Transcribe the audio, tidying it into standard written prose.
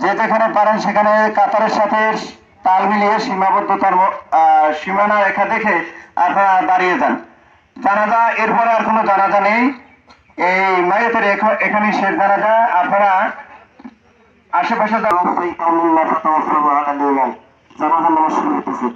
যে যেখানে পারেন সেখানে কাতারের সাথে তাল মিলিয়ে সীমাবদ্ধতার সীমানা রেখা দেখে আপনারা দাঁড়িয়ে যান। জানাজা এরপরে আর কোনো জানাজা নেই, এই মাইয়াতের এখানে শেষ জানাজা। আপনারা আশেপাশে জানাজা নমস্কার হইতেছে।